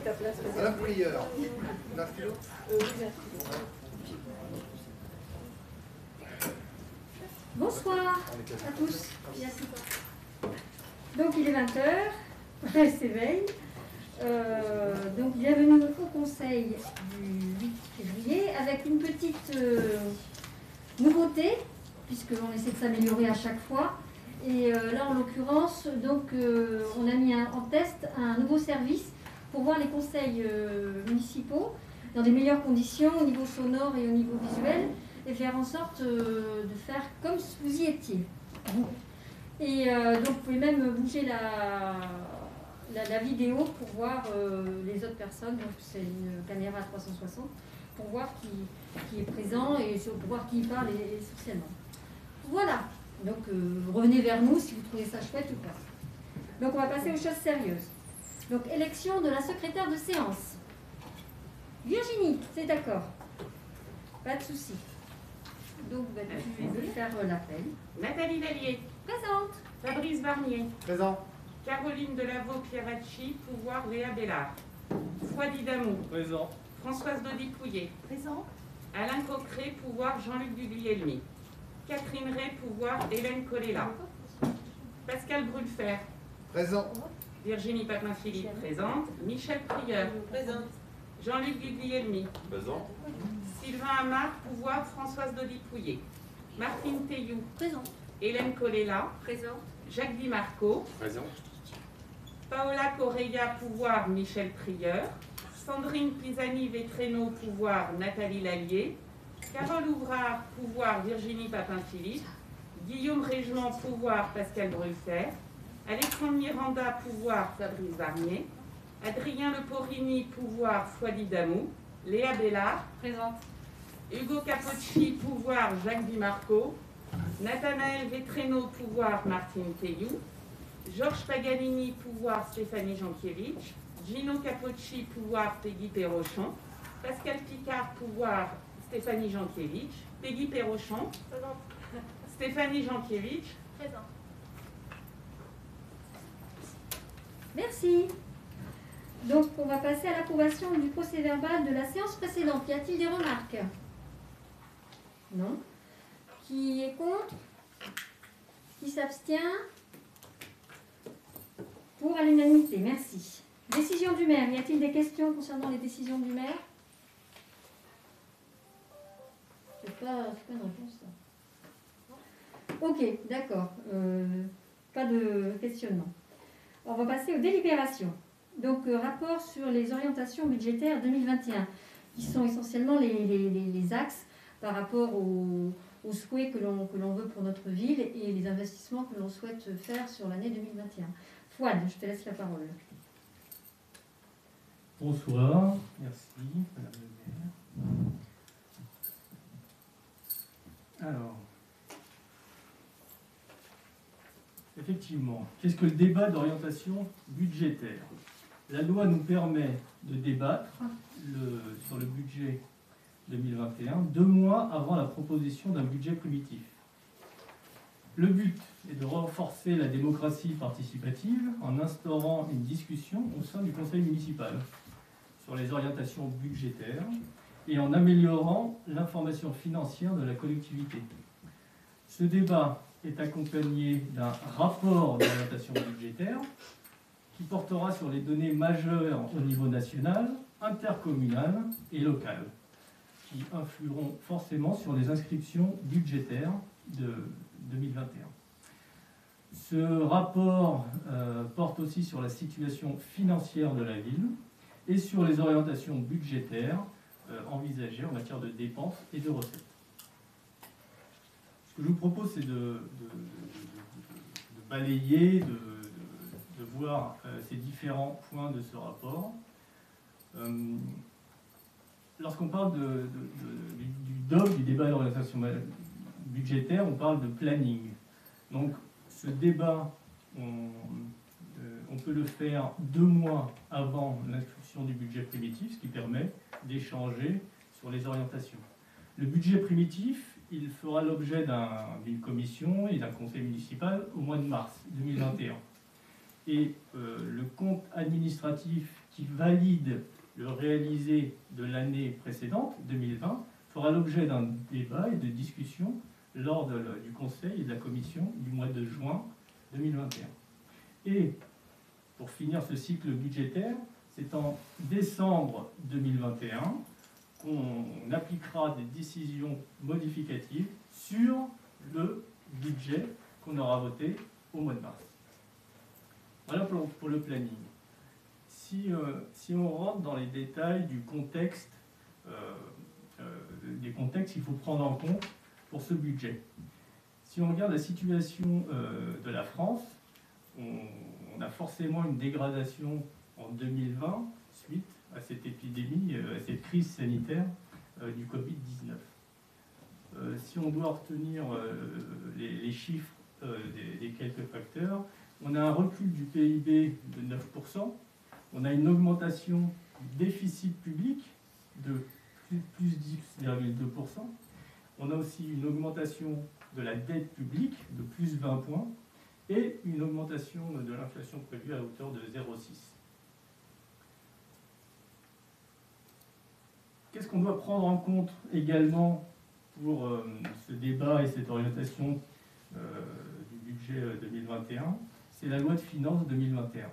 Madame Prieur. Bonsoir à tous. Donc il est 20h, elle s'éveille. Donc bienvenue au conseil du 8 février avec une petite nouveauté, puisqu'on essaie de s'améliorer à chaque fois. Et là en l'occurrence, donc on a mis en test un nouveau service pour voir les conseils municipaux dans des meilleures conditions au niveau sonore et au niveau visuel, et faire en sorte de faire comme si vous y étiez. Et donc vous pouvez même bouger la vidéo pour voir les autres personnes. Donc c'est une caméra 360 pour voir qui est présent et pour voir qui parle essentiellement. Voilà. Donc revenez vers nous si vous trouvez ça chouette ou pas. Donc on va passer aux choses sérieuses. Donc élection de la secrétaire de séance. Virginie, c'est d'accord. Pas de souci. Donc tu veux faire l'appel. Nathalie Lallier. Présente. Fabrice Barnier. Présent. Caroline Delavaux-Pieracci, pouvoir Léa Bellard. Fouadi Damou. Présent. Françoise Dodi-Pouillet. Présent. Alain Coqueret, pouvoir Jean-Luc Duguglielmi. Catherine Ray, pouvoir Hélène Colella. Pascal Brulfer. Présent. Virginie Papin-Philippe, présente. Michel Prieur. Présente. Jean-Luc Duguglielmi. Présent. Sylvain Amar, pouvoir Françoise Dodi-Pouillet. Martine Théioux. Présente. Hélène Colella. Présente. Jacques Di Marco. Présent. Paola Correia, pouvoir Michel Prieur. Sandrine Pisani-Vétréno, pouvoir Nathalie Lallier. Carole Ouvrard, pouvoir Virginie Papin-Philippe. Guillaume Régement, pouvoir Pascal Brulfer. Alexandre Miranda, pouvoir Fabrice Barnier. Adrien Leporini, pouvoir Fouadi Damou. Léa Bellard. Présente. Hugo Capocci, pouvoir Jacques Di Marco. Nathanaël Vétréno, pouvoir Martine Théioux. Georges Paganini, pouvoir Stéphanie Jankiewicz. Gino Capocci, pouvoir Peggy Perrochon. Pascal Picard, pouvoir Stéphanie Jankiewicz. Peggy Perrochon. Présente. Stéphanie Jankiewicz. Présente. Merci. Donc on va passer à l'approbation du procès verbal de la séance précédente. Y a-t-il des remarques? Non. Qui est contre? Qui s'abstient? Pour à l'unanimité, merci. Décision du maire. Y a-t-il des questions concernant les décisions du maire? C'est pas une réponse, ça. Ok, d'accord. Pas de questionnement. On va passer aux délibérations. Donc, rapport sur les orientations budgétaires 2021, qui sont essentiellement les axes par rapport aux souhaits que l'on veut pour notre ville et les investissements que l'on souhaite faire sur l'année 2021. Fouad, je te laisse la parole. Bonsoir, merci Madame le maire. Alors, effectivement, qu'est-ce que le débat d'orientation budgétaire? La loi nous permet de débattre sur le budget 2021 2 mois avant la proposition d'un budget primitif. Le but est de renforcer la démocratie participative en instaurant une discussion au sein du conseil municipal sur les orientations budgétaires et en améliorant l'information financière de la collectivité. Ce débat est accompagné d'un rapport d'orientation budgétaire qui portera sur les données majeures au niveau national, intercommunal et local, qui influeront forcément sur les inscriptions budgétaires de 2021. Ce rapport porte aussi sur la situation financière de la ville et sur les orientations budgétaires envisagées en matière de dépenses et de recettes. Ce que je vous propose, c'est de balayer, de voir ces différents points de ce rapport. Lorsqu'on parle du DOB, du débat d'orientation budgétaire, on parle de planning. Donc ce débat, on peut le faire 2 mois avant l'inscription du budget primitif, ce qui permet d'échanger sur les orientations. Le budget primitif, il fera l'objet d'une commission et d'un conseil municipal au mois de mars 2021. Et le compte administratif qui valide le réalisé de l'année précédente, 2020, fera l'objet d'un débat et de discussion lors du Conseil et de la Commission du mois de juin 2021. Et pour finir ce cycle budgétaire, c'est en décembre 2021 qu'on appliquera des décisions modificatives sur le budget qu'on aura voté au mois de mars. Voilà pour le planning. Si on rentre dans les détails du contexte, des contextes qu'il faut prendre en compte pour ce budget. Si on regarde la situation de la France, on a forcément une dégradation en 2020 suite à cette épidémie, à cette crise sanitaire du Covid-19. Si on doit retenir les chiffres des quelques facteurs, on a un recul du PIB de 9%, on a une augmentation du déficit public de plus 10,2%, on a aussi une augmentation de la dette publique de plus 20 points et une augmentation de l'inflation prévue à hauteur de 0,6. Qu'est-ce qu'on doit prendre en compte également pour ce débat et cette orientation du budget 2021? C'est la loi de finances 2021.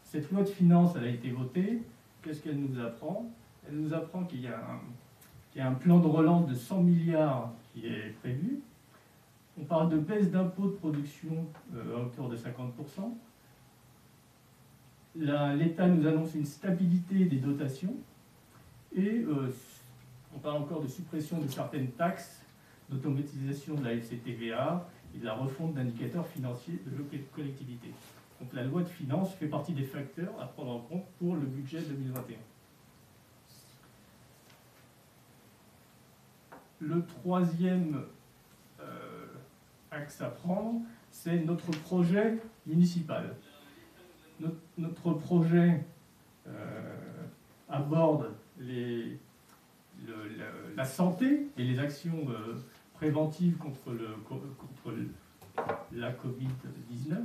Cette loi de finances, elle a été votée. Qu'est-ce qu'elle nous apprend? Elle nous apprend qu'il y a un plan de relance de 100 milliards qui est prévu. On parle de baisse d'impôts de production à hauteur de 50%. L'État nous annonce une stabilité des dotations. Et on parle encore de suppression de certaines taxes, d'automatisation de la FCTVA et de la refonte d'indicateurs financiers de nos collectivités. Donc la loi de finances fait partie des facteurs à prendre en compte pour le budget 2021. Le troisième axe à prendre, c'est notre projet municipal. Notre projet aborde la santé et les actions préventives contre la Covid-19.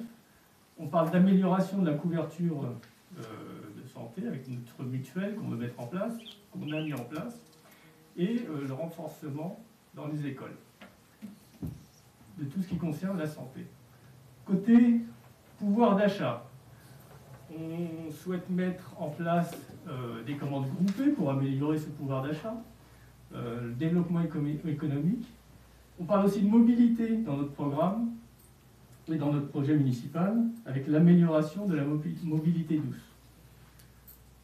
On parle d'amélioration de la couverture de santé avec notre mutuelle qu'on veut mettre en place, qu'on a mis en place, et le renforcement dans les écoles de tout ce qui concerne la santé. Côté pouvoir d'achat, on souhaite mettre en place des commandes groupées pour améliorer ce pouvoir d'achat, le développement économique. On parle aussi de mobilité dans notre programme et dans notre projet municipal, avec l'amélioration de la mobilité douce.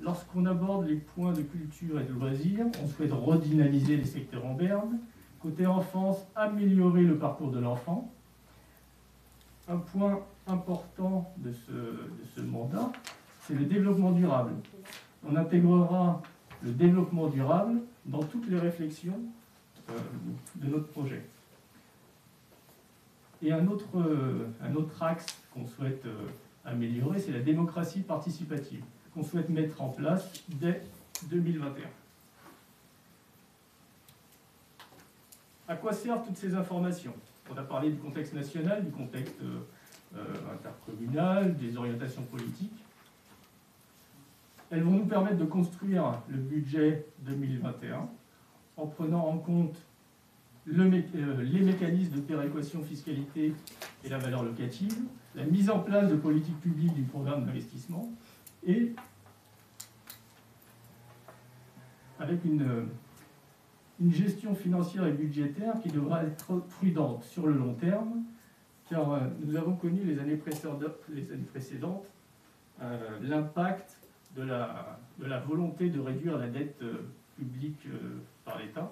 Lorsqu'on aborde les points de culture et de loisirs, on souhaite redynamiser les secteurs en berne. Côté enfance, améliorer le parcours de l'enfant. Un point important de ce mandat, c'est le développement durable. On intégrera le développement durable dans toutes les réflexions de notre projet. Et un autre axe qu'on souhaite améliorer, c'est la démocratie participative, qu'on souhaite mettre en place dès 2021. À quoi servent toutes ces informations? On a parlé du contexte national, du contexte intercommunal, des orientations politiques. Elles vont nous permettre de construire le budget 2021 en prenant en compte les mécanismes de péréquation fiscalité et la valeur locative, la mise en place de politiques publiques du programme d'investissement et avec une gestion financière et budgétaire qui devra être prudente sur le long terme, car nous avons connu les années précédentes l'impact de la volonté de réduire la dette publique par l'État.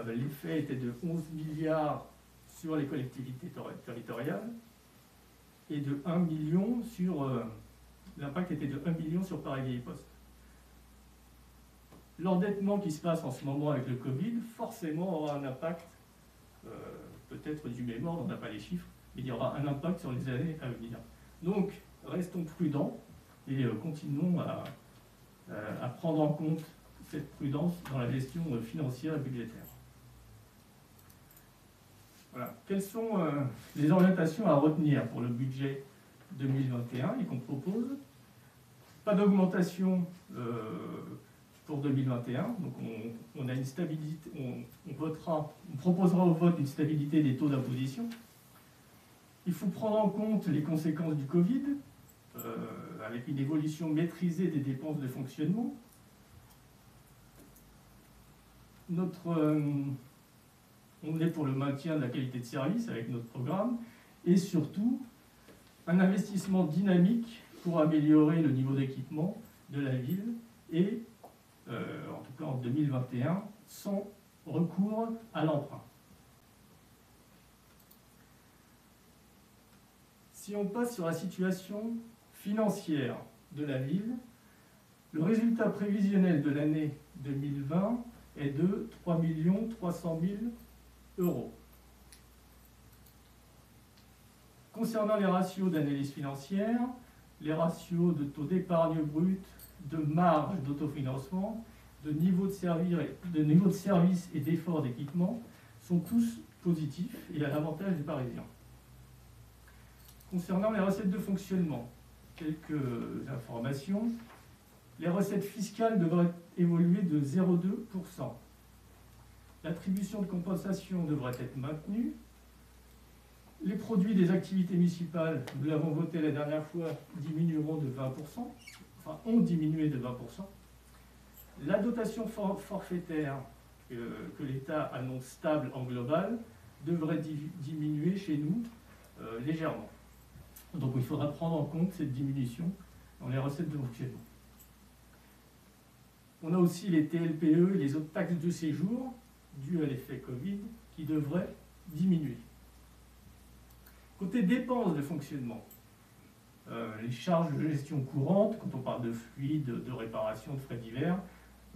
L'effet était de 11 milliards sur les collectivités territoriales et de 1 million sur... l'impact était de 1 million sur Paris Vieille Poste. L'endettement qui se passe en ce moment avec le Covid, forcément aura un impact, peut-être du même ordre, on n'a pas les chiffres, mais il y aura un impact sur les années à venir. Donc, restons prudents et continuons à prendre en compte cette prudence dans la gestion financière et budgétaire. Voilà. Quelles sont les orientations à retenir pour le budget 2021 et qu'on propose? Pas d'augmentation pour 2021, donc on a une stabilité, on proposera au vote une stabilité des taux d'imposition. Il faut prendre en compte les conséquences du Covid, avec une évolution maîtrisée des dépenses de fonctionnement. On est pour le maintien de la qualité de service avec notre programme, et surtout un investissement dynamique pour améliorer le niveau d'équipement de la ville, et en tout cas en 2021, sans recours à l'emprunt. Si on passe sur la situation financière de la ville, le résultat prévisionnel de l'année 2020 est de 3 300 000 €. Concernant les ratios d'analyse financière, les ratios de taux d'épargne brute, de marge d'autofinancement, de niveau de service et d'effort d'équipement sont tous positifs et à l'avantage des Parisiens. Concernant les recettes de fonctionnement, quelques informations. Les recettes fiscales devraient évoluer de 0,2%. L'attribution de compensation devrait être maintenue. Les produits des activités municipales, nous l'avons voté la dernière fois, diminueront de 20%, enfin ont diminué de 20%. La dotation forfaitaire que l'État annonce stable en global devrait diminuer chez nous légèrement. Donc il faudra prendre en compte cette diminution dans les recettes de fonctionnement. On a aussi les TLPE et les autres taxes de séjour dues à l'effet Covid qui devraient diminuer. Côté dépenses de fonctionnement, les charges de gestion courante, quand on parle de fluides, de réparation, de frais divers,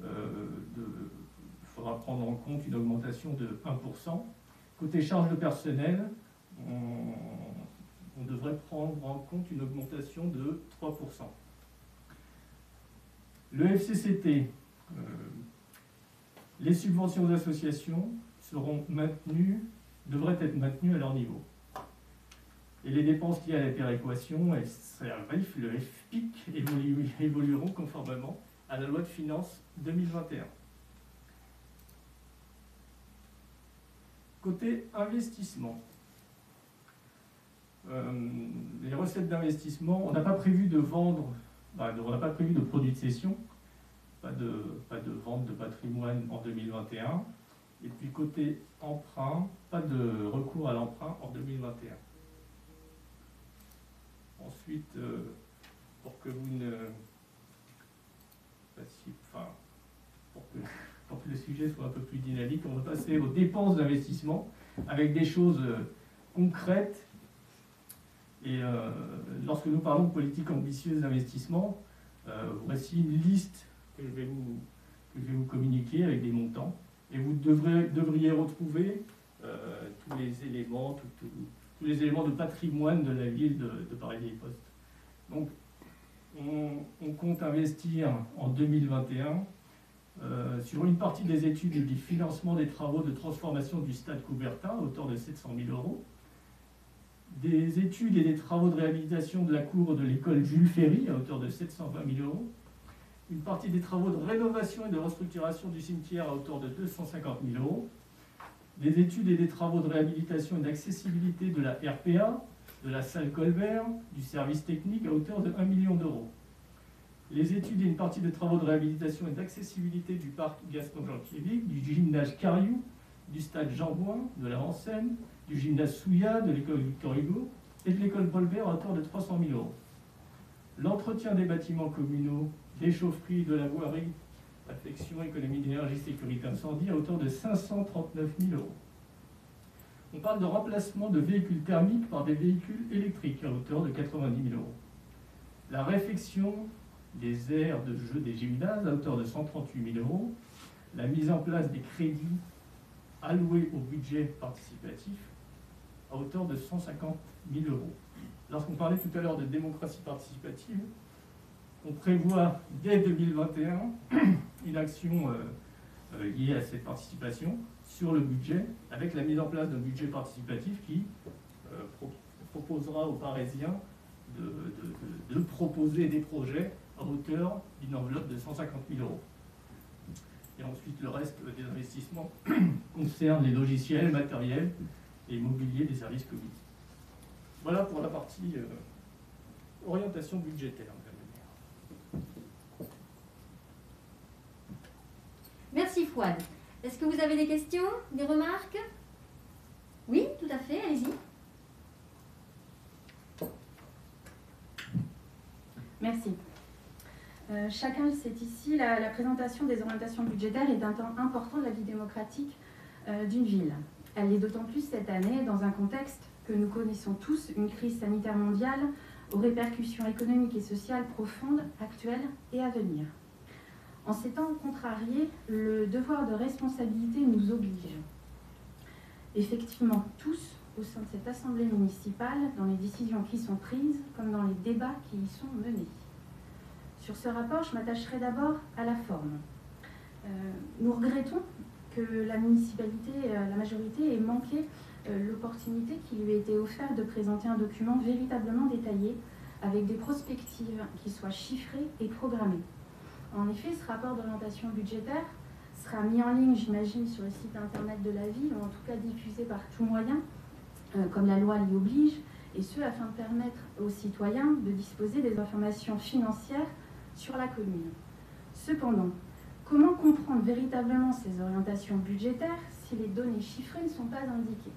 il faudra prendre en compte une augmentation de 1%. Côté charges de personnel, on devrait prendre en compte une augmentation de 3%. Le FCCT, les subventions aux associations devraient être maintenues à leur niveau. Et les dépenses liées à la péréquation, SRF, le FPIC, évolueront conformément à la loi de finances 2021. Côté investissement, les recettes d'investissement, on n'a pas prévu de vendre, on n'a pas prévu de produits de cession, pas de vente de patrimoine en 2021. Et puis côté emprunt, pas de recours à l'emprunt en 2021. Ensuite, pour que vous ne passiez, pour que le sujet soit un peu plus dynamique, on va passer aux dépenses d'investissement avec des choses concrètes. Et lorsque nous parlons de politique ambitieuse d'investissement, voici une liste que je vais vous communiquer avec des montants. Et vous devriez retrouver tous les éléments, tous les éléments de patrimoine de la ville de Paris-Vieille-Poste. Donc, on compte investir en 2021 sur une partie des études et du financement des travaux de transformation du stade Coubertin à hauteur de 700 000 €, des études et des travaux de réhabilitation de la cour de l'école Jules Ferry à hauteur de 720 000 €, une partie des travaux de rénovation et de restructuration du cimetière à hauteur de 250 000 €, des études et des travaux de réhabilitation et d'accessibilité de la RPA, de la salle Colbert, du service technique à hauteur de 1 million €. Les études et une partie des travaux de réhabilitation et d'accessibilité du parc Gaston-Jean-Piévic, du gymnase Cariou, du stade Jean-Bouin, de la Enseigne, du gymnase Souillat, de l'école Victor Hugo et de l'école Paul-Bert à hauteur de 300 000 €. L'entretien des bâtiments communaux, des chaufferies, de la voirie, affection, économie d'énergie, sécurité incendie à hauteur de 539 000 €. On parle de remplacement de véhicules thermiques par des véhicules électriques à hauteur de 90 000 €. La réfection des aires de jeu des gymnases à hauteur de 138 000 €. La mise en place des crédits alloués au budget participatif à hauteur de 150 000 €. Lorsqu'on parlait tout à l'heure de démocratie participative, on prévoit dès 2021 une action liée à cette participation sur le budget, avec la mise en place d'un budget participatif qui proposera aux Parisiens de proposer des projets à hauteur d'une enveloppe de 150 000 €. Et ensuite, le reste des investissements concerne les logiciels, matériels et mobilier des services communs. Voilà pour la partie orientation budgétaire. Merci Fouad. Est-ce que vous avez des questions, des remarques? Oui, tout à fait, allez-y. Merci. Chacun le sait ici, la présentation des orientations budgétaires est un temps important de la vie démocratique d'une ville. Elle l'est d'autant plus cette année dans un contexte que nous connaissons tous, une crise sanitaire mondiale aux répercussions économiques et sociales profondes, actuelles et à venir. En ces temps contrariés, le devoir de responsabilité nous oblige. Effectivement, tous, au sein de cette assemblée municipale, dans les décisions qui sont prises, comme dans les débats qui y sont menés. Sur ce rapport, je m'attacherai d'abord à la forme. Nous regrettons que la municipalité, la majorité, ait manqué l'opportunité qui lui a été offerte de présenter un document véritablement détaillé, avec des prospectives qui soient chiffrées et programmées. En effet, ce rapport d'orientation budgétaire sera mis en ligne, j'imagine, sur le site internet de la ville, ou en tout cas diffusé par tout moyen, comme la loi l'y oblige, et ce, afin de permettre aux citoyens de disposer des informations financières sur la commune. Cependant, comment comprendre véritablement ces orientations budgétaires si les données chiffrées ne sont pas indiquées?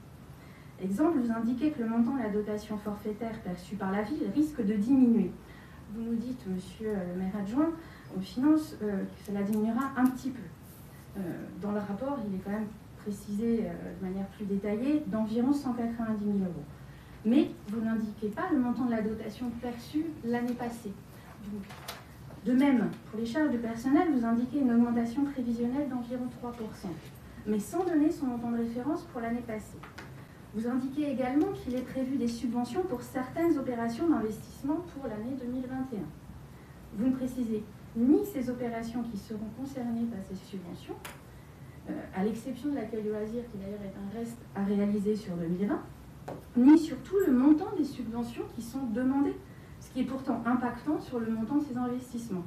Exemple, vous indiquez que le montant de la dotation forfaitaire perçue par la ville risque de diminuer. Vous nous dites, monsieur le maire adjoint, aux finances, que cela diminuera un petit peu. Dans le rapport, il est quand même précisé de manière plus détaillée d'environ 190 000 €. Mais vous n'indiquez pas le montant de la dotation perçue l'année passée. Donc, de même, pour les charges de personnel, vous indiquez une augmentation prévisionnelle d'environ 3%, mais sans donner son montant de référence pour l'année passée. Vous indiquez également qu'il est prévu des subventions pour certaines opérations d'investissement pour l'année 2021. Vous ne précisez ni ces opérations qui seront concernées par ces subventions, à l'exception de l'accueil de loisirs qui d'ailleurs est un reste à réaliser sur 2020, ni surtout le montant des subventions qui sont demandées, ce qui est pourtant impactant sur le montant de ces investissements.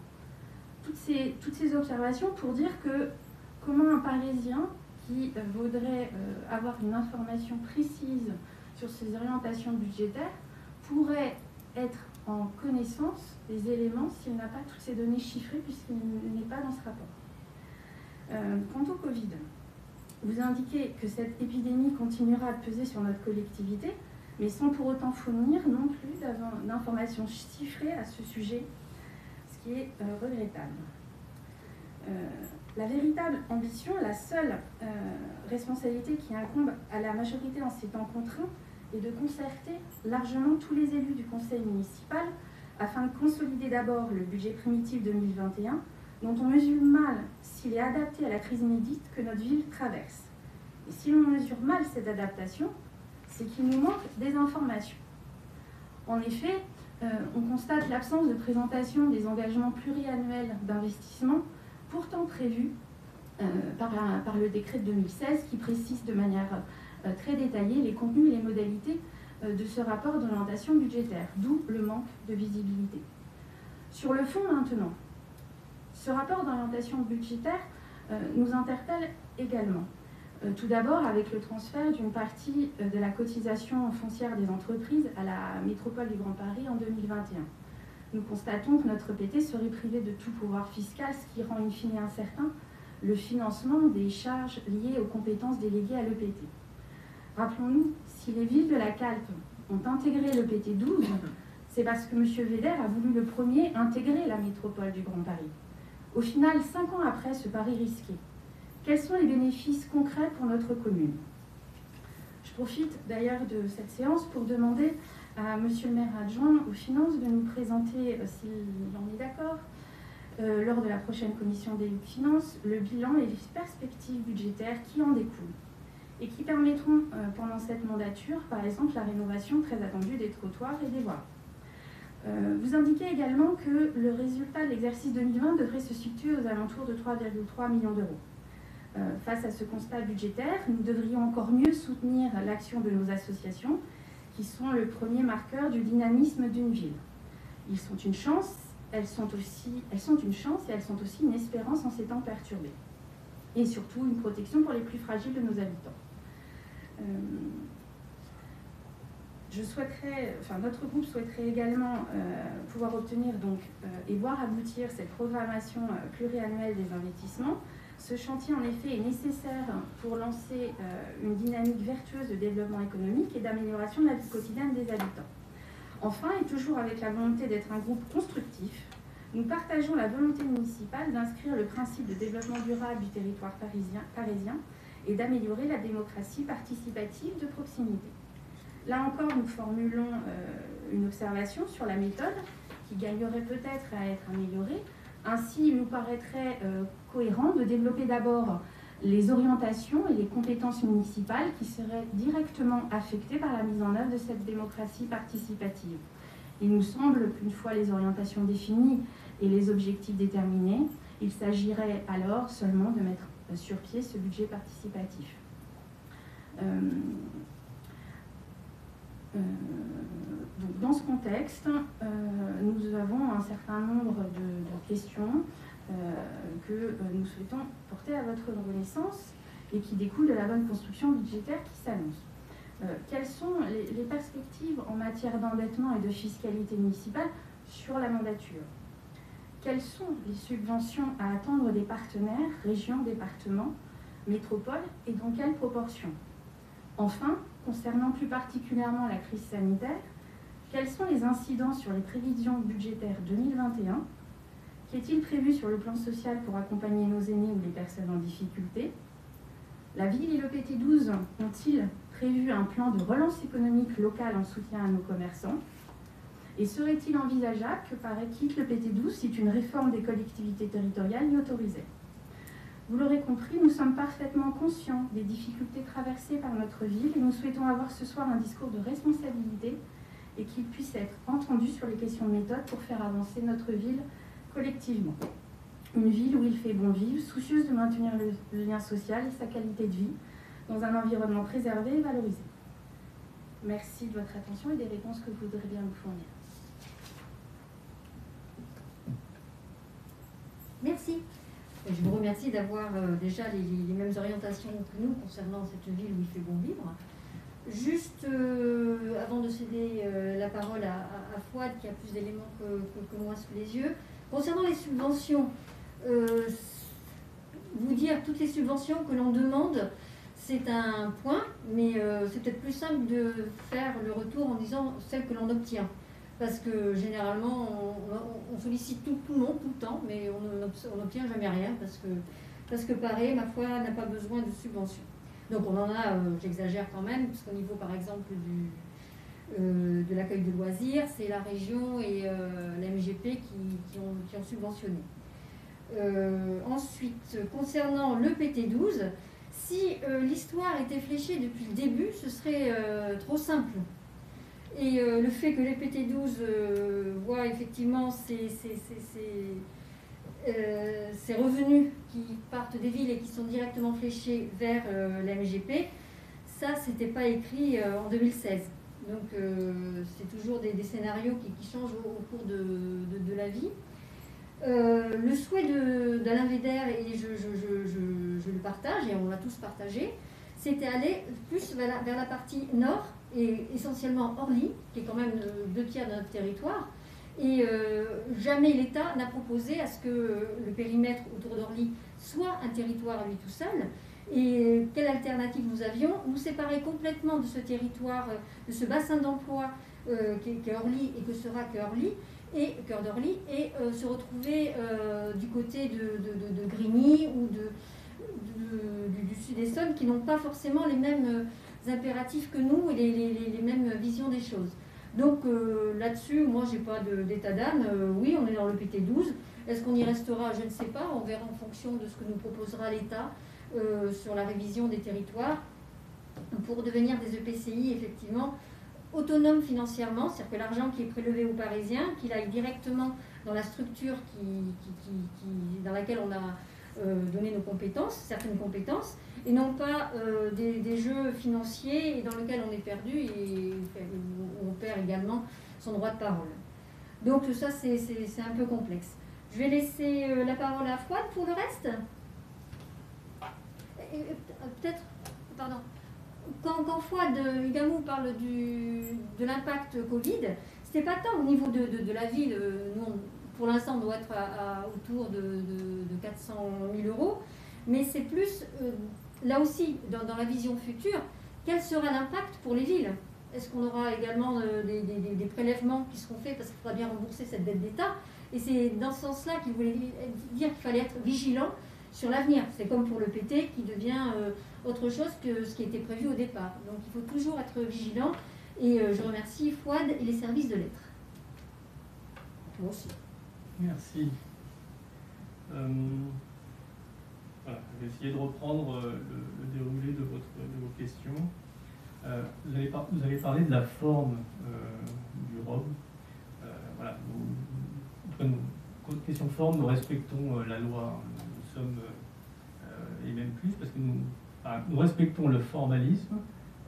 Toutes ces observations pour dire que comment un Parisien qui voudrait avoir une information précise sur ces orientations budgétaires pourrait être en connaissance des éléments s'il n'a pas toutes ces données chiffrées puisqu'il n'est pas dans ce rapport. Quant au Covid, vous indiquez que cette épidémie continuera de peser sur notre collectivité, mais sans pour autant fournir non plus d'informations chiffrées à ce sujet, ce qui est regrettable. La véritable ambition, la seule responsabilité qui incombe à la majorité en ces temps contraints est de concerter largement tous les élus du conseil municipal afin de consolider d'abord le budget primitif 2021, dont on mesure mal s'il est adapté à la crise inédite que notre ville traverse. Et si l'on mesure mal cette adaptation, c'est qu'il nous manque des informations. En effet, on constate l'absence de présentation des engagements pluriannuels d'investissement pourtant prévus par le décret de 2016 qui précise de manière très détaillée les contenus et les modalités de ce rapport d'orientation budgétaire, d'où le manque de visibilité. Sur le fond maintenant, ce rapport d'orientation budgétaire nous interpelle également. Tout d'abord avec le transfert d'une partie de la cotisation foncière des entreprises à la métropole du Grand Paris en 2021. Nous constatons que notre EPT serait privé de tout pouvoir fiscal, ce qui rend in fine incertain le financement des charges liées aux compétences déléguées à l'EPT. Rappelons-nous, si les villes de la Calpe ont intégré l'EPT 12, c'est parce que M. Véder a voulu le premier intégrer la métropole du Grand Paris. Au final, 5 ans après ce pari risqué, quels sont les bénéfices concrets pour notre commune? Je profite d'ailleurs de cette séance pour demander à M. le maire adjoint aux finances de nous présenter, s'il en est d'accord, lors de la prochaine commission des finances, le bilan et les perspectives budgétaires qui en découlent et qui permettront pendant cette mandature, par exemple, la rénovation très attendue des trottoirs et des voies. Vous indiquez également que le résultat de l'exercice 2020 devrait se situer aux alentours de 3,3 millions d'euros. Face à ce constat budgétaire, nous devrions encore mieux soutenir l'action de nos associations, qui sont le premier marqueur du dynamisme d'une ville. Ils sont une chance elles sont une chance et elles sont aussi une espérance en ces temps perturbés. Et surtout une protection pour les plus fragiles de nos habitants. Notre groupe souhaiterait également pouvoir obtenir et voir aboutir cette programmation pluriannuelle des investissements. Ce chantier, en effet, est nécessaire pour lancer une dynamique vertueuse de développement économique et d'amélioration de la vie quotidienne des habitants. Enfin, et toujours avec la volonté d'être un groupe constructif, nous partageons la volonté municipale d'inscrire le principe de développement durable du territoire parisien et d'améliorer la démocratie participative de proximité. Là encore, nous formulons une observation sur la méthode qui gagnerait peut-être à être améliorée. Ainsi, il nous paraîtrait cohérent de développer d'abord les orientations et les compétences municipales qui seraient directement affectées par la mise en œuvre de cette démocratie participative. Il nous semble qu'une fois les orientations définies et les objectifs déterminés, il s'agirait alors seulement de mettre sur pied ce budget participatif. Donc dans ce contexte, nous avons un certain nombre de questions que nous souhaitons porter à votre connaissance et qui découlent de la bonne construction budgétaire qui s'annonce. Quelles sont les perspectives en matière d'endettement et de fiscalité municipale sur la mandature? Quelles sont les subventions à attendre des partenaires, régions, départements, métropoles, et dans quelle proportion? Enfin, concernant plus particulièrement la crise sanitaire, quels sont les incidents sur les prévisions budgétaires 2021? Qu'est-il prévu sur le plan social pour accompagner nos aînés ou les personnes en difficulté? La ville et le PT12 ont-ils prévu un plan de relance économique locale en soutien à nos commerçants? Et serait-il envisageable que Paris quitte le PT12 si une réforme des collectivités territoriales l'y autorisait? Vous l'aurez compris, nous sommes parfaitement conscients des difficultés traversées par notre ville et nous souhaitons avoir ce soir un discours de responsabilité et qu'il puisse être entendu sur les questions de méthode pour faire avancer notre ville collectivement. Une ville où il fait bon vivre, soucieuse de maintenir le lien social et sa qualité de vie dans un environnement préservé et valorisé. Merci de votre attention et des réponses que vous voudrez bien nous fournir. Merci. Je vous remercie d'avoir déjà les mêmes orientations que nous concernant cette ville où il fait bon vivre. Juste avant de céder la parole à Fouad, qui a plus d'éléments que moi sous les yeux, concernant les subventions, vous dire toutes les subventions que l'on demande, c'est un point, mais c'est peut-être plus simple de faire le retour en disant celles que l'on obtient. Parce que généralement, on sollicite tout le monde, tout le temps, mais on n'obtient jamais rien, parce que Paris, ma foi, n'a pas besoin de subventions. Donc on en a, j'exagère quand même, parce qu'au niveau par exemple de l'accueil de loisirs, c'est la région et la MGP qui ont subventionné. Ensuite, concernant le PT12, si l'histoire était fléchée depuis le début, ce serait trop simple. Et le fait que les PT12 voient effectivement ces revenus qui partent des villes et qui sont directement fléchés vers la MGP, ça, c'était pas écrit en 2016. Donc, c'est toujours des scénarios qui changent au cours de la vie. Le souhait d'Alain Véder, et je le partage, et on l'a tous partagé, c'était aller plus vers la partie nord, et essentiellement Orly, qui est quand même 2/3 de notre territoire. Et jamais l'État n'a proposé à ce que le périmètre autour d'Orly soit un territoire à lui tout seul. Et quelle alternative nous avions? Nous séparer complètement de ce territoire, de ce bassin d'emploi qu'est Orly et que sera Cœur d'Orly, et se retrouver du côté de Grigny ou du sud-Essonne, qui n'ont pas forcément les mêmes impératifs que nous et les mêmes visions des choses. Donc là-dessus, moi, j'ai pas d'état d'âme. Oui, on est dans le PT12. Est-ce qu'on y restera? Je ne sais pas. On verra en fonction de ce que nous proposera l'État sur la révision des territoires pour devenir des EPCI, effectivement, autonomes financièrement. C'est-à-dire que l'argent qui est prélevé aux Parisiens, qu'il aille directement dans la structure dans laquelle on a donné nos compétences, certaines compétences, et non pas des jeux financiers et dans lesquels on est perdu et où on perd également son droit de parole. Donc tout ça, c'est un peu complexe. Je vais laisser la parole à Fouad pour le reste. Peut-être, pardon, quand Fouad Igamou parle de l'impact Covid, c'était pas tant au niveau de la ville. Nous, pour l'instant, on doit être autour de 400 000 euros, mais c'est plus, là aussi, dans la vision future, quel sera l'impact pour les villes? Est-ce qu'on aura également des prélèvements qui seront faits parce qu'il faudra bien rembourser cette dette d'État? Et c'est dans ce sens-là qu'il voulait dire qu'il fallait être vigilant sur l'avenir. C'est comme pour le PT qui devient autre chose que ce qui était prévu au départ. Donc il faut toujours être vigilant. Et je remercie Fouad et les services de lettres. Moi aussi. Merci. Voilà, je vais essayer de reprendre le déroulé de vos questions. Vous avez parlé de la forme du ROB. Voilà, question forme, nous respectons la loi. Nous sommes, et même plus, parce que nous respectons le formalisme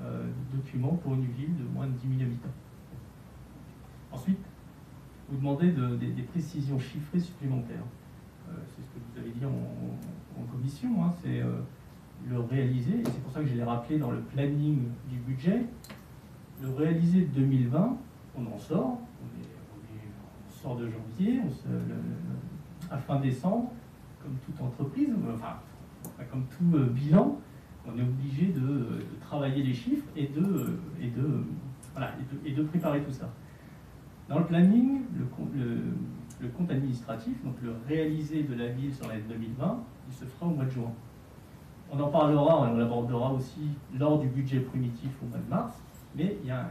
du document pour une ville de moins de 10 000 habitants. Ensuite, vous demandez des précisions chiffrées supplémentaires. C'est ce que vous avez dit en commission, hein, c'est le réalisé, et c'est pour ça que je l'ai rappelé dans le planning du budget. Le réalisé de 2020, on en sort, on sort de janvier, à fin décembre, comme toute entreprise, enfin comme tout bilan, on est obligé de travailler les chiffres et de préparer tout ça. Dans le planning, le compte administratif, donc le réalisé de la ville sur l'année 2020, il se fera au mois de juin. On en parlera, on l'abordera aussi lors du budget primitif au mois de mars, mais il y a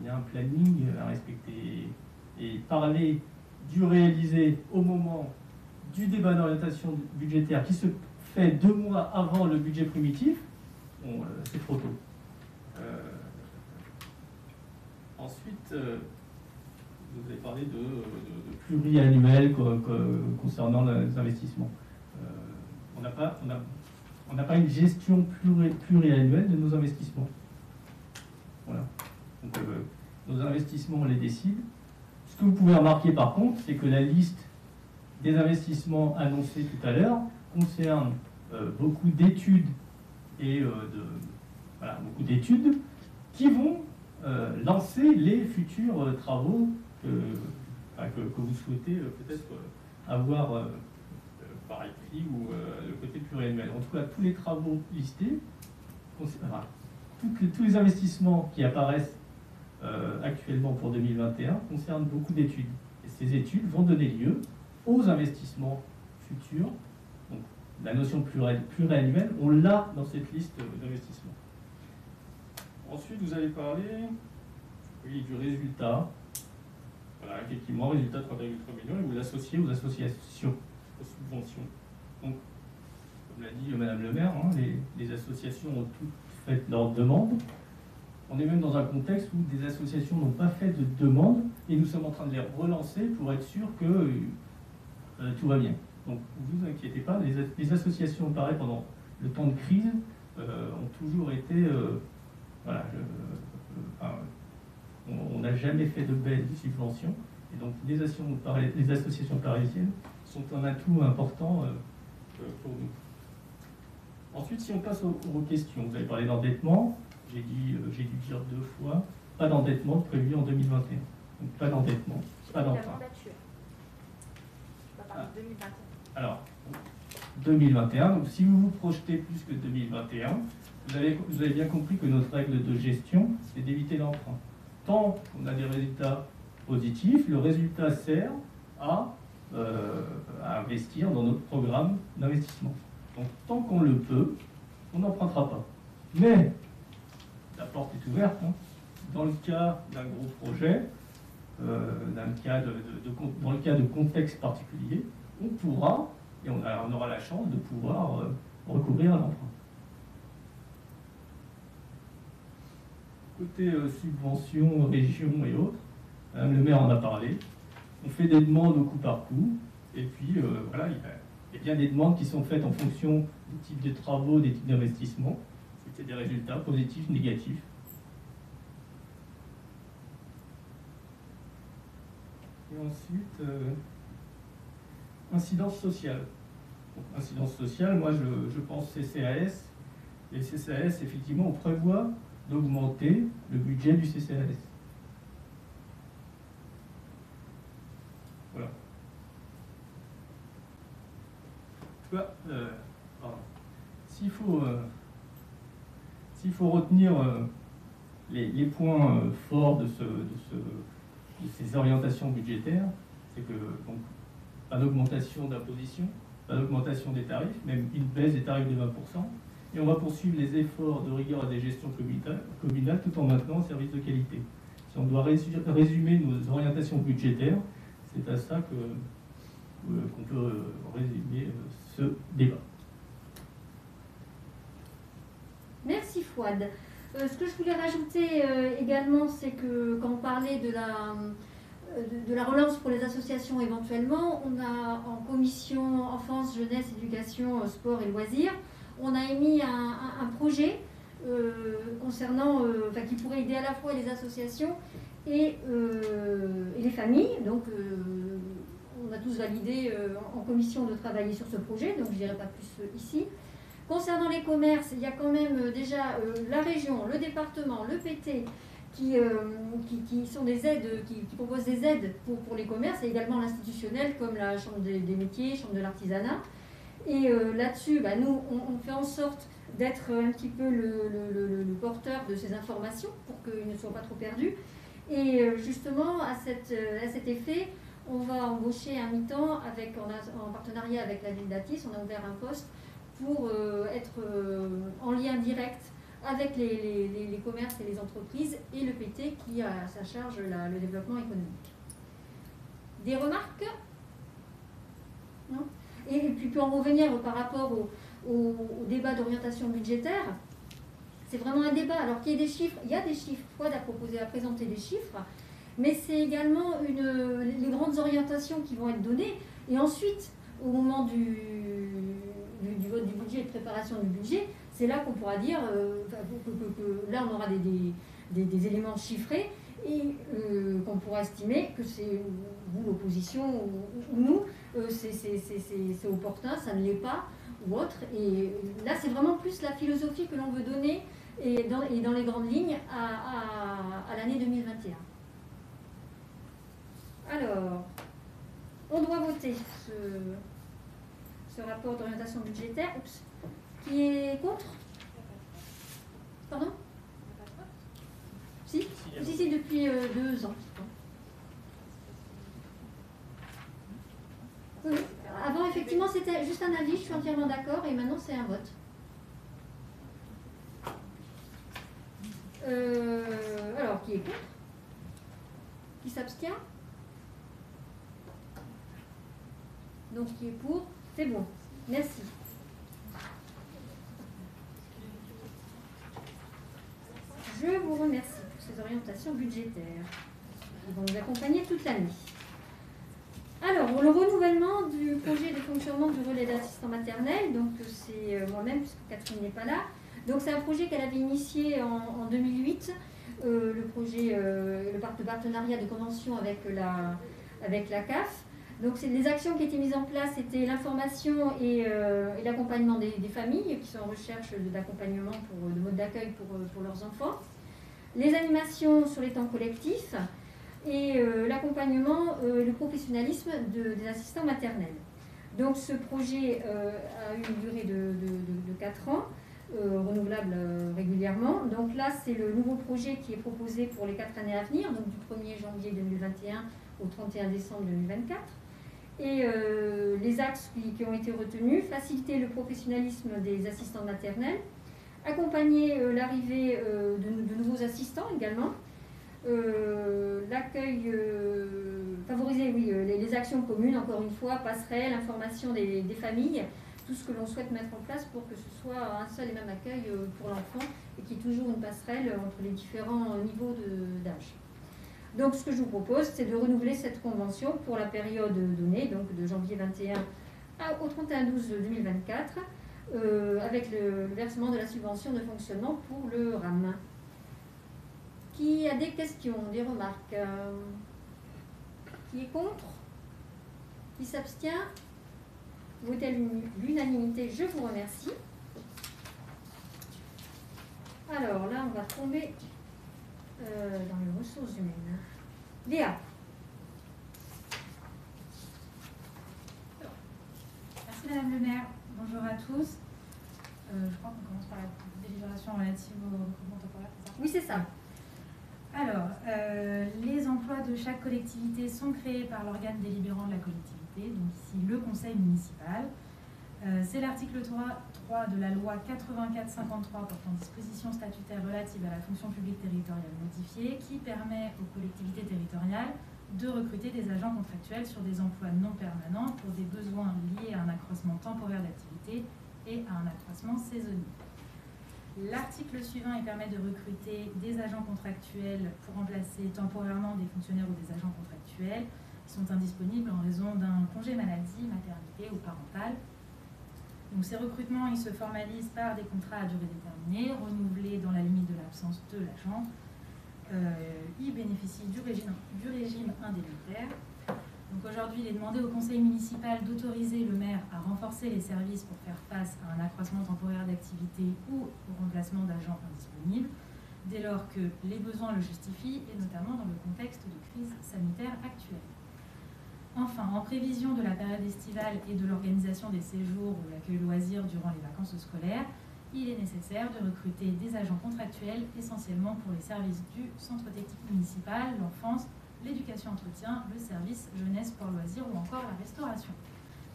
un planning à respecter. Et parler du réalisé au moment du débat d'orientation budgétaire qui se fait 2 mois avant le budget primitif, bon, c'est trop tôt. Ensuite, vous avez parlé de pluriannuel concernant les investissements. On n'a pas une gestion pluriannuelle de nos investissements. Voilà. Donc, nos investissements, on les décide. Ce que vous pouvez remarquer par contre, c'est que la liste des investissements annoncés tout à l'heure concerne beaucoup d'études et beaucoup d'études qui vont lancer les futurs travaux que vous souhaitez peut-être avoir par écrit ou le côté pluriannuel. En tout cas, tous les travaux listés, tous les investissements qui apparaissent actuellement pour 2021 concernent beaucoup d'études. Et ces études vont donner lieu aux investissements futurs. Donc, la notion de pluriannuel, on l'a dans cette liste d'investissements. Ensuite, vous avez parlé du résultat. Voilà, effectivement, résultat 3,3 millions, et vous l'associez aux associations, aux subventions. Donc, comme l'a dit Madame le maire, hein, les associations ont toutes fait leur demande. On est même dans un contexte où des associations n'ont pas fait de demande, et nous sommes en train de les relancer pour être sûr que tout va bien. Donc, ne vous inquiétez pas, les associations, pareil, pendant le temps de crise, ont toujours été... on n'a jamais fait de baisse de subventions, et donc les associations parisiennes sont un atout important pour nous. Ensuite, si on passe aux questions, vous avez parlé d'endettement, j'ai dû dire 2 fois, pas d'endettement prévu en 2021. Donc pas d'endettement, pas d'emprunt. Alors, 2021, donc si vous vous projetez plus que 2021, vous avez bien compris que notre règle de gestion, c'est d'éviter l'emprunt. Tant qu'on a des résultats positifs, le résultat sert à investir dans notre programme d'investissement. Donc tant qu'on le peut, on n'empruntera pas. Mais la porte est ouverte. Hein. Dans le cas d'un gros projet, dans le cas de contexte particulier, on pourra, et on aura la chance de pouvoir recourir à l'emprunt. Côté subventions, régions et autres, Madame le maire en a parlé. On fait des demandes au coup par coup, et puis voilà, il y a bien des demandes qui sont faites en fonction des types de travaux, des types d'investissements. C'était des résultats positifs, négatifs. Et ensuite, incidence sociale. Donc, incidence sociale, moi je pense CCAS. Et CCAS, effectivement, on prévoit d'augmenter le budget du CCAS. Voilà. Tu vois, s'il faut retenir les points forts de ces orientations budgétaires, c'est que donc, pas d'augmentation d'imposition, pas d'augmentation des tarifs, même une baisse des tarifs de 20%, et on va poursuivre les efforts de rigueur et des gestions communales tout en maintenant un service de qualité. Si on doit résumer nos orientations budgétaires, c'est à ça qu'on peut résumer ce débat. Merci Fouad. Ce que je voulais rajouter également, c'est que quand on parlait de la relance pour les associations éventuellement, on a en commission enfance, jeunesse, éducation, sport et loisirs, on a émis un projet concernant, qui pourrait aider à la fois les associations et les familles. Donc on a tous validé en commission de travailler sur ce projet, donc je ne dirai pas plus ici. Concernant les commerces, il y a quand même déjà la région, le département, le PT qui sont des aides, qui proposent des aides pour les commerces, et également l'institutionnel comme la Chambre des métiers, Chambre de l'artisanat. Et là-dessus, nous, on fait en sorte d'être un petit peu le porteur de ces informations pour qu'ils ne soient pas trop perdus. Et justement, à cet effet, on va embaucher un mi-temps en partenariat avec la ville d'Athis. On a ouvert un poste pour être en lien direct avec les commerces et les entreprises et le PT qui a à sa charge le développement économique. Des remarques? Non? Et puis pour en revenir par rapport au débat d'orientation budgétaire, c'est vraiment un débat. Alors qu'il y ait des chiffres, il y a des chiffres, Fouad a présenté des chiffres, mais c'est également les grandes orientations qui vont être données. Et ensuite, au moment du vote du budget et de préparation du budget, c'est là qu'on pourra dire que là on aura des éléments chiffrés et qu'on pourra estimer que c'est vous l'opposition ou nous, c'est opportun, ça ne l'est pas ou autre. Et là c'est vraiment plus la philosophie que l'on veut donner et dans les grandes lignes à l'année 2021. Alors, on doit voter ce rapport d'orientation budgétaire. Oups. Qui est contre? Pardon? Si, depuis 2 ans. Oui. Avant, effectivement, c'était juste un avis, je suis entièrement d'accord, et maintenant c'est un vote. Alors, qui est contre? Qui s'abstient? Donc, qui est pour? C'est bon. Merci. Je vous remercie pour ces orientations budgétaires qui vont nous accompagner toute l'année. Alors, le renouvellement du projet de fonctionnement du relais d'assistants maternels, donc c'est moi-même, puisque Catherine n'est pas là. Donc c'est un projet qu'elle avait initié en 2008, le projet, le partenariat de convention avec la CAF. Donc les actions qui étaient mises en place, c'était l'information et l'accompagnement des familles qui sont en recherche d'accompagnement de mode d'accueil pour leurs enfants. Les animations sur les temps collectifs et l'accompagnement, le professionnalisme des assistants maternels. Donc ce projet a eu une durée de 4 ans, renouvelable régulièrement. Donc là, c'est le nouveau projet qui est proposé pour les 4 années à venir, donc du 1er janvier 2021 au 31 décembre 2024. Et les axes qui ont été retenus: faciliter le professionnalisme des assistants maternels, accompagner l'arrivée de nouveaux assistants également, l'accueil, favoriser les actions communes, encore une fois, passerelles, information des familles, tout ce que l'on souhaite mettre en place pour que ce soit un seul et même accueil pour l'enfant et qu'il y ait toujours une passerelle entre les différents niveaux d'âge. Donc ce que je vous propose, c'est de renouveler cette convention pour la période donnée, donc de janvier 21 au 31/12/2024, avec le versement de la subvention de fonctionnement pour le RAM. Qui a des questions, des remarques? Qui Qui est contre? Qui s'abstient? Votez à l'unanimité, je vous remercie. Alors là, on va tomber dans les ressources humaines. Léa. Merci Madame le maire. Bonjour à tous. Je crois qu'on commence par la délibération relative au recrutement temporaire, c'est ça? Oui, c'est ça. Alors, les emplois de chaque collectivité sont créés par l'organe délibérant de la collectivité, donc ici le conseil municipal. C'est l'article 3 de la loi 84-53 portant dispositions statutaires relatives à la fonction publique territoriale modifiée qui permet aux collectivités territoriales de recruter des agents contractuels sur des emplois non permanents pour des besoins liés à un accroissement temporaire d'activité et à un accroissement saisonnier. L'article suivant, il permet de recruter des agents contractuels pour remplacer temporairement des fonctionnaires ou des agents contractuels qui sont indisponibles en raison d'un congé maladie, maternité ou parental. Donc ces recrutements, ils se formalisent par des contrats à durée déterminée, renouvelés dans la limite de l'absence de l'agent. Ils bénéficient du régime indemnitaire. Donc aujourd'hui, il est demandé au conseil municipal d'autoriser le maire à renforcer les services pour faire face à un accroissement temporaire d'activité ou au remplacement d'agents indisponibles, dès lors que les besoins le justifient, et notamment dans le contexte de crise sanitaire actuelle. Enfin, en prévision de la période estivale et de l'organisation des séjours ou l'accueil loisirs durant les vacances scolaires, il est nécessaire de recruter des agents contractuels essentiellement pour les services du centre technique municipal, l'enfance, l'éducation entretien, le service jeunesse, sport, loisirs ou encore la restauration.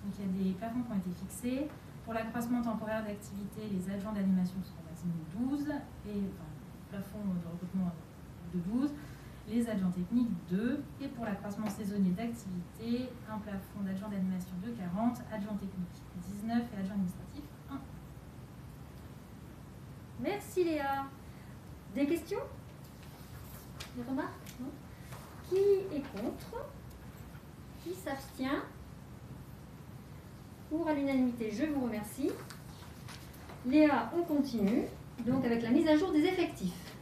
Donc il y a des plafonds qui ont été fixés. Pour l'accroissement temporaire d'activité, les adjoints d'animation seront maximum 12 et plafond de recrutement de 12. Les adjoints techniques 2, et pour l'accroissement saisonnier d'activité, un plafond d'adjoints d'animation de 40, adjoints techniques 19 et adjoints administratifs 1. Merci Léa. Des questions? Des remarques? Non? Qui est contre? Qui s'abstient? Pour à l'unanimité, je vous remercie. Léa, on continue, donc avec la mise à jour des effectifs.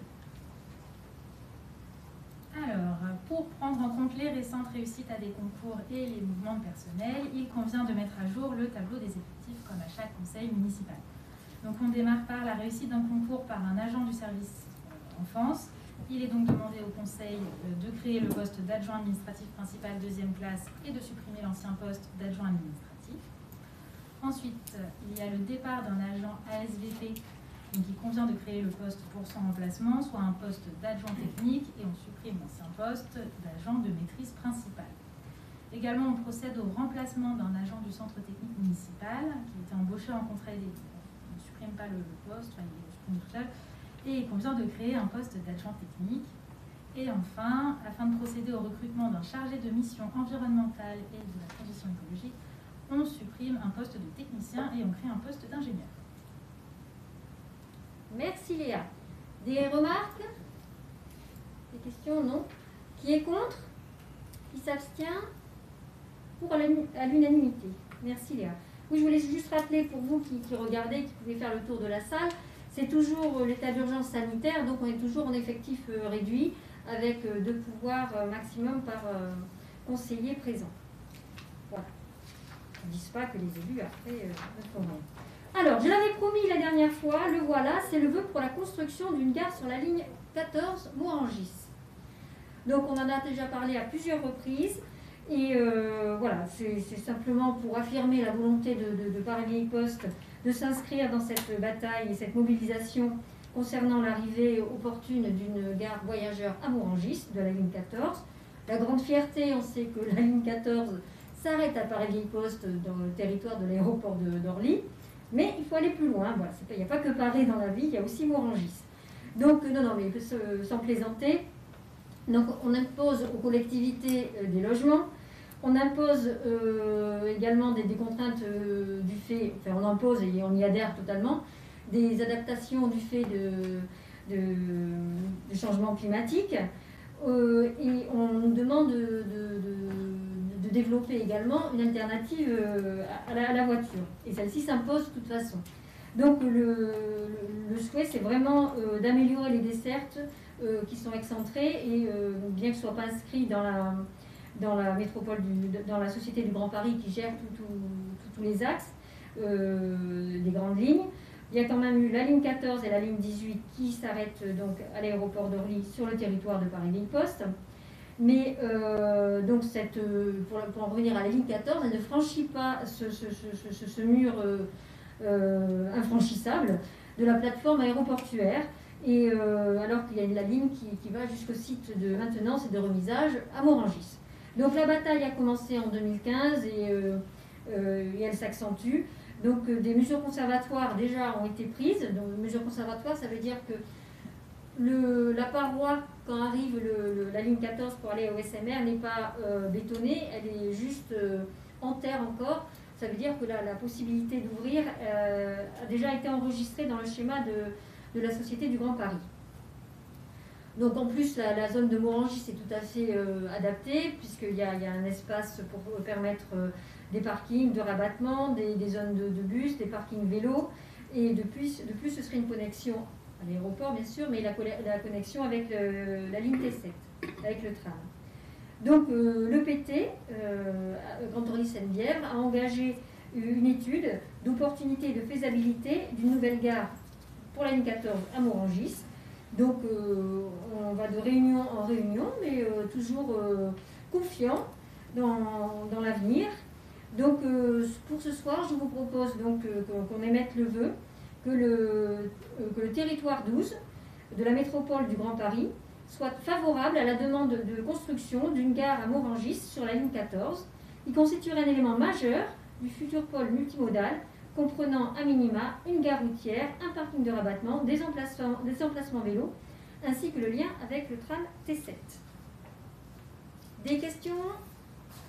Alors, pour prendre en compte les récentes réussites à des concours et les mouvements de personnel, il convient de mettre à jour le tableau des effectifs comme à chaque conseil municipal. Donc on démarre par la réussite d'un concours par un agent du service enfance. Il est donc demandé au conseil de créer le poste d'adjoint administratif principal 2e classe et de supprimer l'ancien poste d'adjoint administratif. Ensuite, il y a le départ d'un agent ASVP. Donc il convient de créer le poste pour son remplacement, soit un poste d'adjoint technique, et on supprime l'ancien poste d'agent de maîtrise principale. Également, on procède au remplacement d'un agent du centre technique municipal qui était embauché en contrat aidé. On ne supprime pas le poste, enfin, il le supprime tout seul, et il convient de créer un poste d'adjoint technique. Et enfin, afin de procéder au recrutement d'un chargé de mission environnementale et de la transition écologique, on supprime un poste de technicien et on crée un poste d'ingénieur. Merci Léa. Des remarques? Des questions? Non. Qui est contre? Qui s'abstient? Pour à l'unanimité. Merci Léa. Oui, je voulais juste rappeler pour vous qui regardez, qui pouvez faire le tour de la salle, c'est toujours l'état d'urgence sanitaire, donc on est toujours en effectif réduit, avec 2 pouvoirs maximum par conseiller présent. Voilà. Ne disent pas que les élus après ne font rien. Alors, je l'avais promis la dernière fois, le voilà, c'est le vœu pour la construction d'une gare sur la ligne 14 Morangis. Donc, on en a déjà parlé à plusieurs reprises. Et voilà, c'est simplement pour affirmer la volonté de Paris Poste de s'inscrire dans cette bataille et cette mobilisation concernant l'arrivée opportune d'une gare voyageur à Morangis de la ligne 14. La grande fierté, on sait que la ligne 14 s'arrête à Paris Poste dans le territoire de l'aéroport d'Orly. Mais il faut aller plus loin. Voilà, il n'y a pas que Paris dans la vie, il y a aussi Morangis. Donc, non, mais sans plaisanter, donc, on impose aux collectivités des logements. On impose également des contraintes du fait, enfin on impose et on y adhère totalement, des adaptations du fait de changement climatique. Et on nous demande de développer également une alternative à la voiture. Et celle-ci s'impose de toute façon. Donc le souhait, c'est vraiment d'améliorer les dessertes qui sont excentrées et bien que ce ne soit pas inscrit dans dans la métropole, dans la Société du Grand Paris qui gère tous les axes, des grandes lignes. Il y a quand même eu la ligne 14 et la ligne 18 qui s'arrêtent donc à l'aéroport d'Orly sur le territoire de Paris-Ville-Poste. Mais donc pour en revenir à la ligne 14, elle ne franchit pas ce mur infranchissable de la plateforme aéroportuaire. Et alors qu'il y a la ligne qui va jusqu'au site de maintenance et de remisage à Morangis. Donc la bataille a commencé en 2015 et elle s'accentue. Donc des mesures conservatoires déjà ont été prises. Donc mesures conservatoires, ça veut dire que la paroi, quand arrive la ligne 14 pour aller au SMR, n'est pas bétonnée, elle est juste en terre encore. Ça veut dire que la possibilité d'ouvrir a déjà été enregistrée dans le schéma de la Société du Grand Paris. Donc en plus, la zone de Morangis est tout à fait adaptée, puisqu'il y a un espace pour permettre des parkings de rabattement, des zones de bus, des parkings vélos, et de plus ce serait une connexion à l'aéroport bien sûr, mais la connexion avec la ligne T7, avec le tram. Donc le PT, Grand Orly Seine-Bièvre, a engagé une étude d'opportunité et de faisabilité d'une nouvelle gare pour la ligne 14 à Morangis. Donc on va de réunion en réunion, mais toujours confiant dans l'avenir. Donc pour ce soir, je vous propose donc qu'on émette le vœu que le territoire 12 de la métropole du Grand Paris soit favorable à la demande de construction d'une gare à Morangis sur la ligne 14, qui constituerait un élément majeur du futur pôle multimodal comprenant à minima une gare routière, un parking de rabattement, des emplacements vélos, ainsi que le lien avec le tram T7. Des questions?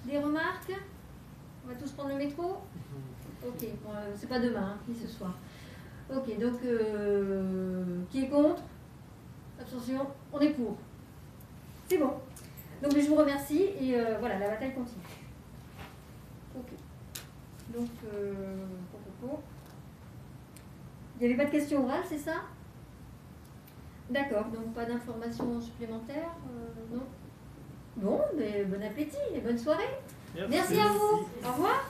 Des remarques? On va tous prendre le métro? Ok, bon, c'est pas demain, ni ce soir. Ok, donc qui est contre? Abstention, on est pour. C'est bon. Donc je vous remercie et voilà, la bataille continue. Ok. Donc, il n'y avait pas de questions orales, c'est ça? D'accord, donc pas d'informations supplémentaires? Non? Bon, mais bon appétit et bonne soirée. Merci à vous. Au revoir.